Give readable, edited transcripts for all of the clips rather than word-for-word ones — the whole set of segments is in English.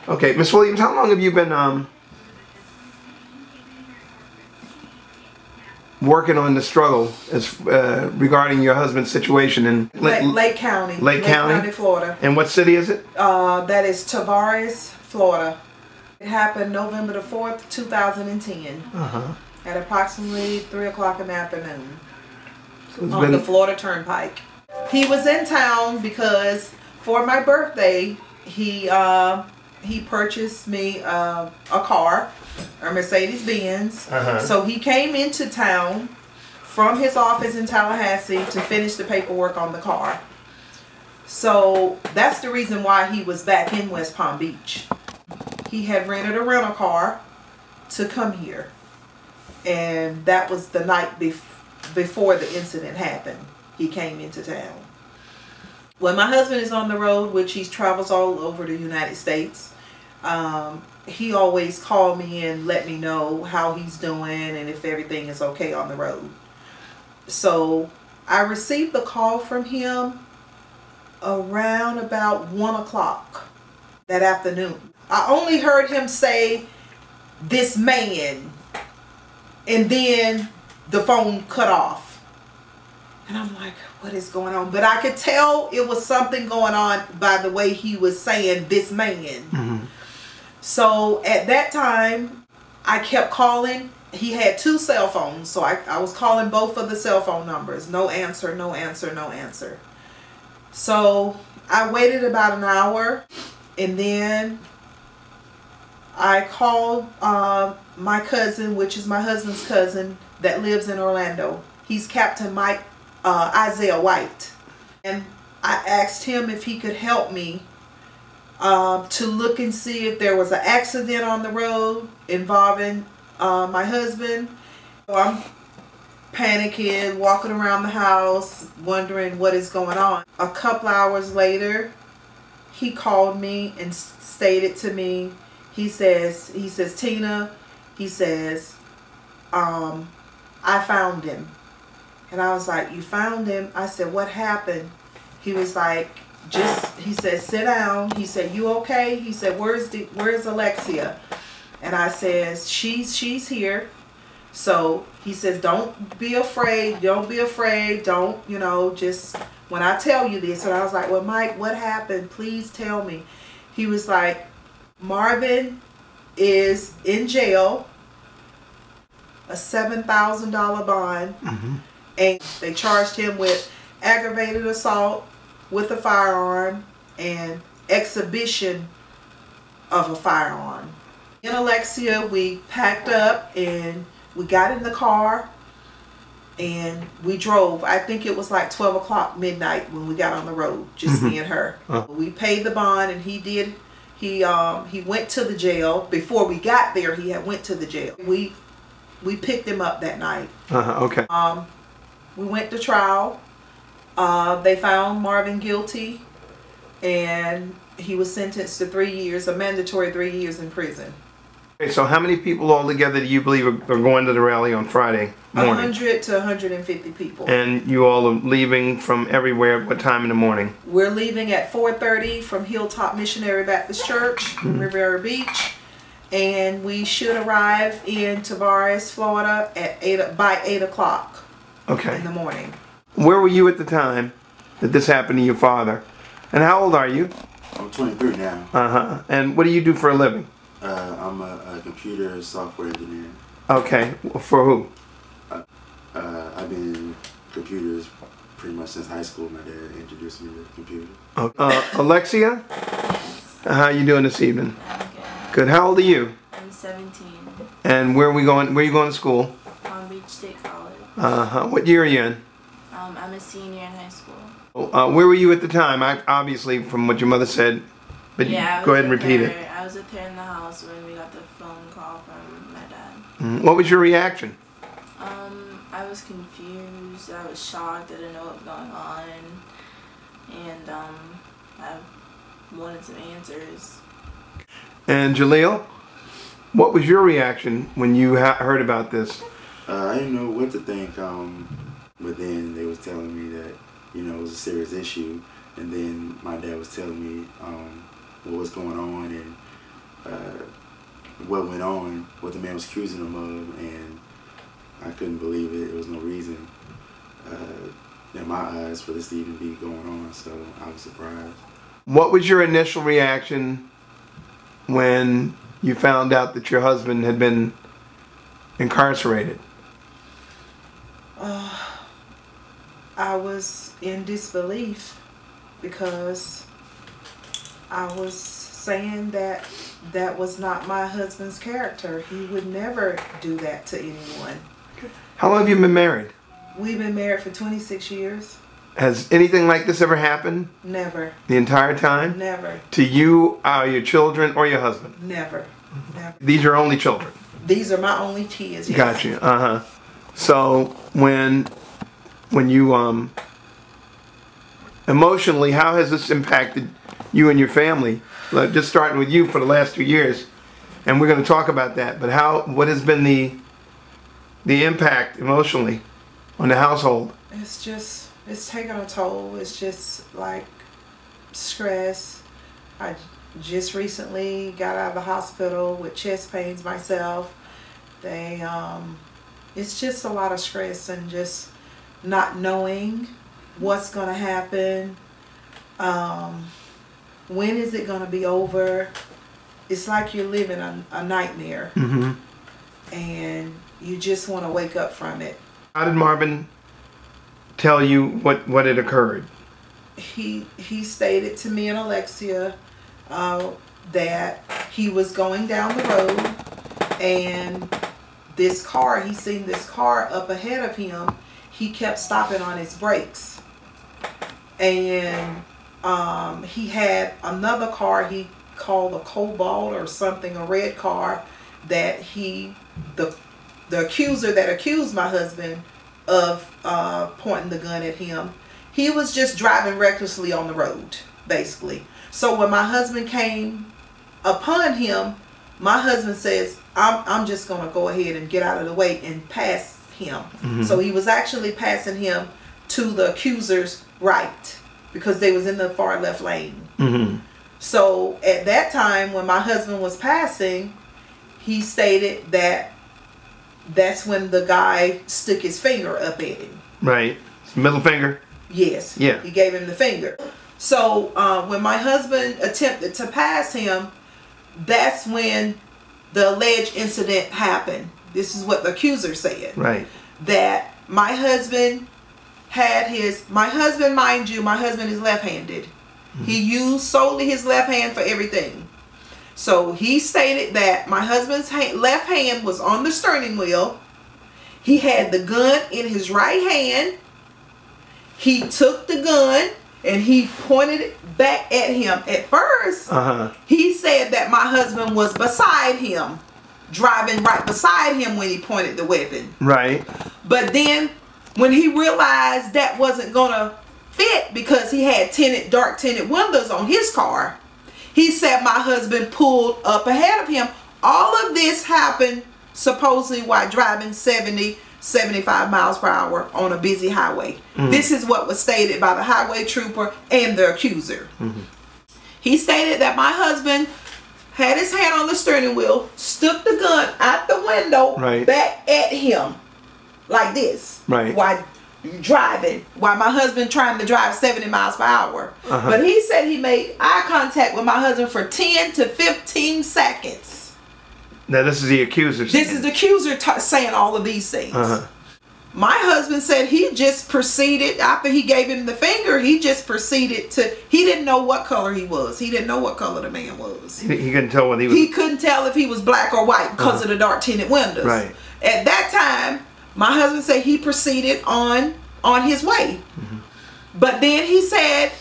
Okay, Miss Williams, how long have you been working on the struggle as regarding your husband's situation in Lake County, Florida? And what city is it? That is Tavares, Florida. It happened November the 4th, 2010. At approximately 3 o'clock in the afternoon on the Florida Turnpike. He was in town because for my birthday, he purchased me a car, a Mercedes-Benz. So he came into town from his office in Tallahassee to finish the paperwork on the car. So that's the reason why he was back in West Palm Beach. He had rented a rental car to come here. And that was the night before the incident happened. He came into town. When my husband is on the road, which he travels all over the United States, he always called me and let me know how he's doing and if everything is okay on the road. So I received the call from him around about 1 o'clock that afternoon. I only heard him say, "This man," and then the phone cut off. And I'm like, what is going on? But I could tell it was something going on by the way he was saying "this man." So at that time, I kept calling. He had 2 cell phones, so I was calling both of the cell phone numbers. No answer, no answer, no answer. So I waited about an hour, and then I called my cousin, which is my husband's cousin, that lives in Orlando. He's Captain Isaiah White. And I asked him if he could help me to look and see if there was an accident on the road involving my husband. So I'm panicking, walking around the house, wondering what is going on. A couple hours later, he called me and stated to me, he says, "Tina," he says, "I found him." And I was like, "You found him?" I said, "What happened?" He was like, he said, "Sit down." He said, "You okay?" He said, where's Alexia?" And I says, she's here. So he says, don't be afraid, don't, just when I tell you this. And I was like, "Well, Mike, what happened? Please tell me." He was like, "Marvin is in jail, a $7,000 bond, and they charged him with aggravated assault with a firearm and exhibition of a firearm." In Alexia, we packed up and we got in the car and we drove. I think it was like 12 o'clock midnight when we got on the road, just me and her. We paid the bond, and he went to the jail. Before we got there, he had went to the jail. We picked him up that night. Okay. We went to trial. They found Marvin guilty, and he was sentenced to 3 years, a mandatory 3 years in prison. Okay, so how many people altogether do you believe are going to the rally on Friday morning? 100 to 150 people. And you all are leaving from everywhere at what time in the morning? We're leaving at 4:30 from Hilltop Missionary Baptist Church, Riviera Beach. And we should arrive in Tavares, Florida by 8 o'clock in the morning. Where were you at the time that this happened to your father? And how old are you? I'm 23 now. And what do you do for a living? I'm a computer software engineer. Okay. For who? I've been in computers pretty much since high school. My dad introduced me to computers. Alexia? How are you doing this evening? I'm good. Good. How old are you? I'm 17. And where are we going? Where are you going to school? Palm Beach State College. What year are you in? I'm a senior in high school. Where were you at the time? Obviously, from what your mother said, but yeah, go ahead and repeat it. I was with her in the house when we got the phone call from my dad. What was your reaction? I was confused. I was shocked. I didn't know what was going on, and I wanted some answers. And Jaleel, what was your reaction when you heard about this? I didn't know what to think, but then they was telling me that, it was a serious issue, and then my dad was telling me what was going on, and what went on, what the man was accusing him of, and I couldn't believe it. There was no reason in my eyes for this to even be going on, so I was surprised. What was your initial reaction when you found out that your husband had been incarcerated? I was in disbelief because I was saying that that was not my husband's character. He would never do that to anyone. How long have you been married? We've been married for 26 years. Has anything like this ever happened? Never. The entire time? Never. To you, your children, or your husband? Never. Never. These are only children? These are my only kids. Yes. Gotcha. So when you emotionally, how has this impacted you and your family? Just starting with you for the last 2 years, and we're going to talk about that. But what has been the impact emotionally on the household? It's taking a toll. It's just like stress. I just recently got out of the hospital with chest pains myself. It's just a lot of stress and just not knowing what's going to happen. When is it going to be over? It's like you're living a nightmare. Mm-hmm. And you just want to wake up from it. How did Marvin tell you what had occurred? He stated to me and Alexia that he was going down the road and he seen this car up ahead of him. He kept stopping on his brakes. And he had another car he called a Cobalt or something, a red car, that the accuser that accused my husband of pointing the gun at him, he was just driving recklessly on the road, basically. So when my husband came upon him, my husband says, I'm just going to go ahead and get out of the way and pass him. Mm-hmm. So he was actually passing him to the accuser's right because they was in the far left lane. Mm-hmm. So at that time when my husband was passing, he stated that that's when the guy stuck his finger up at him. Right. Middle finger? Yes. Yeah. He gave him the finger. So when my husband attempted to pass him, that's when the alleged incident happened. This is what the accuser said. Right. That my husband mind you, my husband is left-handed. Mm-hmm. He used solely his left hand for everything. So he stated that my husband's left hand was on the steering wheel. He had the gun in his right hand. He took the gun and he pointed it back at him. At first, he said that my husband was beside him, driving right beside him when he pointed the weapon. Right. But then when he realized that wasn't going to fit because he had dark tinted windows on his car, he said my husband pulled up ahead of him. All of this happened supposedly while driving 70, 75 miles per hour on a busy highway. Mm-hmm. This is what was stated by the highway trooper and the accuser. Mm-hmm. He stated that my husband had his hand on the steering wheel, stuck the gun out the window, right, back at him like this. Right. While my husband trying to drive 70 miles per hour. But he said he made eye contact with my husband for 10 to 15 seconds. Now this is the accuser. This is the accuser saying all of these things. My husband said he just proceeded, after he gave him the finger, he just proceeded he didn't know what color he was. He didn't know what color the man was. He couldn't tell whether he was... He couldn't tell if he was black or white because of the dark tinted windows. Right. At that time, my husband said he proceeded on his way. Mm-hmm. But then he said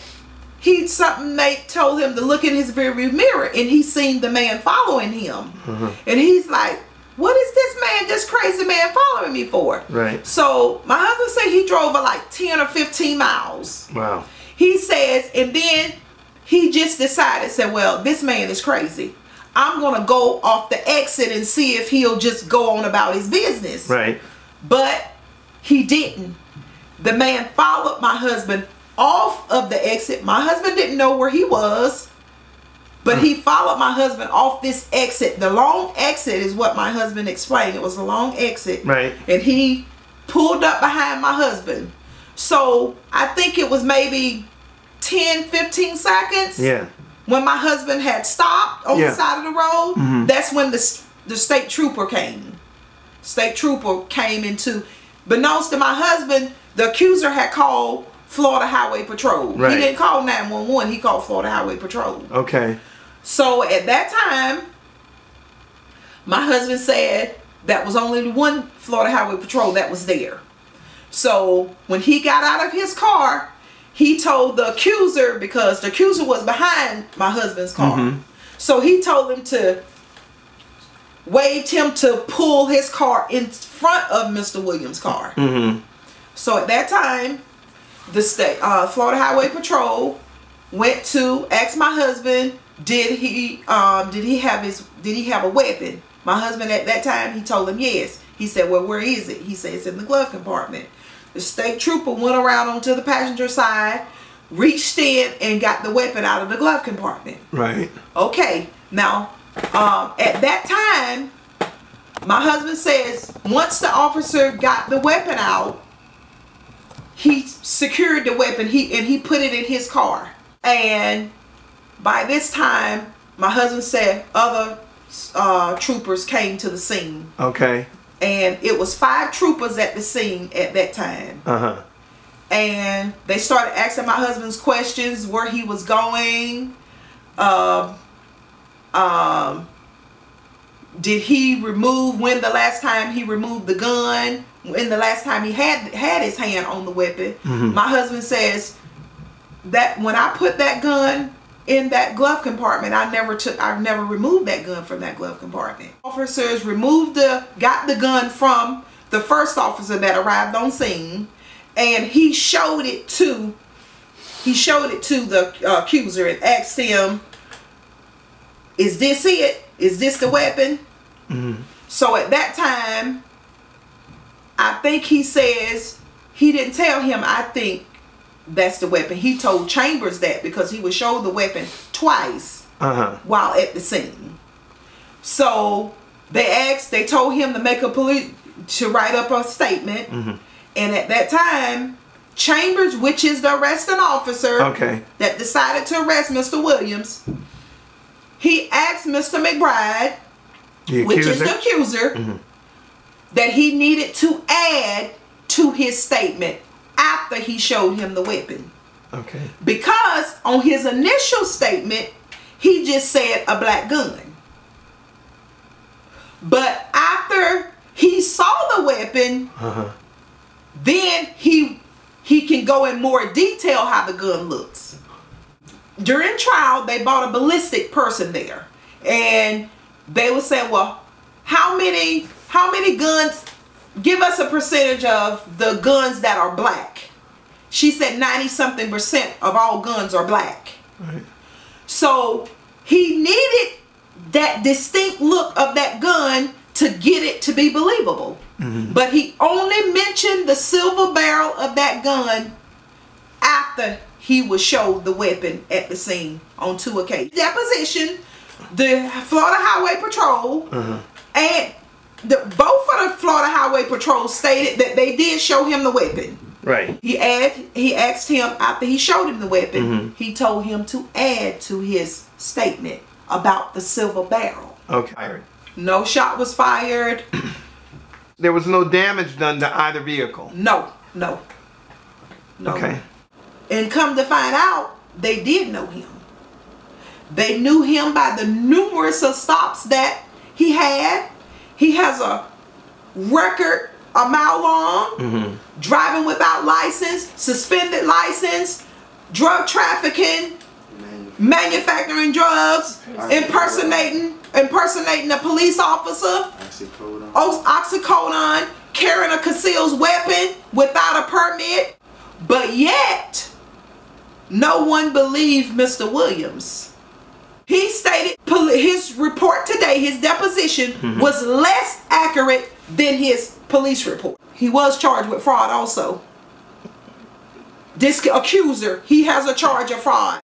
something told him to look in his rearview mirror and he seen the man following him. Mm-hmm. And he's like, what is this crazy man following me for? Right. So my husband said he drove like 10 or 15 miles. Wow. He says, and then he just decided, said, well, this man is crazy. I'm going to go off the exit and see if he'll just go on about his business. Right. But he didn't. The man followed my husband off of the exit. My husband didn't know where he was. But he followed my husband off this exit. The long exit is what my husband explained. It was a long exit. Right. And he pulled up behind my husband. So I think it was maybe 10, 15 seconds. Yeah. When my husband had stopped on the side of the road, that's when the state trooper came. State trooper came into, beknownst to my husband, the accuser had called Florida Highway Patrol. Right. He didn't call 911, he called Florida Highway Patrol. Okay. So at that time, my husband said that was only one Florida Highway Patrol that was there. So when he got out of his car, he told the accuser, because the accuser was behind my husband's car. So he told him to, waved him to pull his car in front of Mr. Williams' car. So at that time, the state Florida Highway Patrol went to ask my husband, did he have a weapon? My husband at that time, he told him yes. He said, well, where is it? He said it's in the glove compartment. The state trooper went around onto the passenger side, reached in and got the weapon out of the glove compartment. Right. Okay. Now, at that time, my husband says once the officer got the weapon out, he secured the weapon. He put it in his car. And by this time, my husband said other troopers came to the scene. Okay. And it was 5 troopers at the scene at that time. And they started asking my husband's questions, where he was going. Did he remove, when the last time he removed the gun, when the last time he had his hand on the weapon. My husband says that when I put that gun in that glove compartment, I never removed that gun from that glove compartment. Officers got the gun from the first officer that arrived on scene, and he showed it to the accuser and asked him, is this it? Is this the weapon? So at that time, I think he says, he didn't tell him, I think that's the weapon. He told Chambers that because he was showed the weapon twice while at the scene. So they told him to make to write up a statement. And at that time, Chambers, which is the arresting officer that decided to arrest Mr. Williams, he asked Mr. McBride, which is the accuser, that he needed to add to his statement after he showed him the weapon. Because on his initial statement, he just said a black gun. But after he saw the weapon, then he can go in more detail how the gun looks. During trial, they brought a ballistic person there, and they were saying, well, how many guns, give us a percentage of the guns that are black. She said 90-something% of all guns are black. So he needed that distinct look of that gun to get it to be believable. But he only mentioned the silver barrel of that gun after he was showed the weapon at the scene on 2 occasions. Deposition, the Florida Highway Patrol and both of the Florida Highway Patrol stated that they did show him the weapon. Right. He asked him after he showed him the weapon, he told him to add to his statement about the silver barrel. Okay. No shot was fired. There was no damage done to either vehicle. No. Okay. And come to find out, they did know him. They knew him by the numerous stops that he had. He has a record a mile long, driving without license, suspended license, drug trafficking, manufacturing drugs, impersonating a police officer, oxycodone, carrying a concealed weapon without a permit. But yet, no one believed Mr. Williams. He stated his report today, his deposition, was less accurate than his police report. He was charged with fraud also. This accuser, he has a charge of fraud.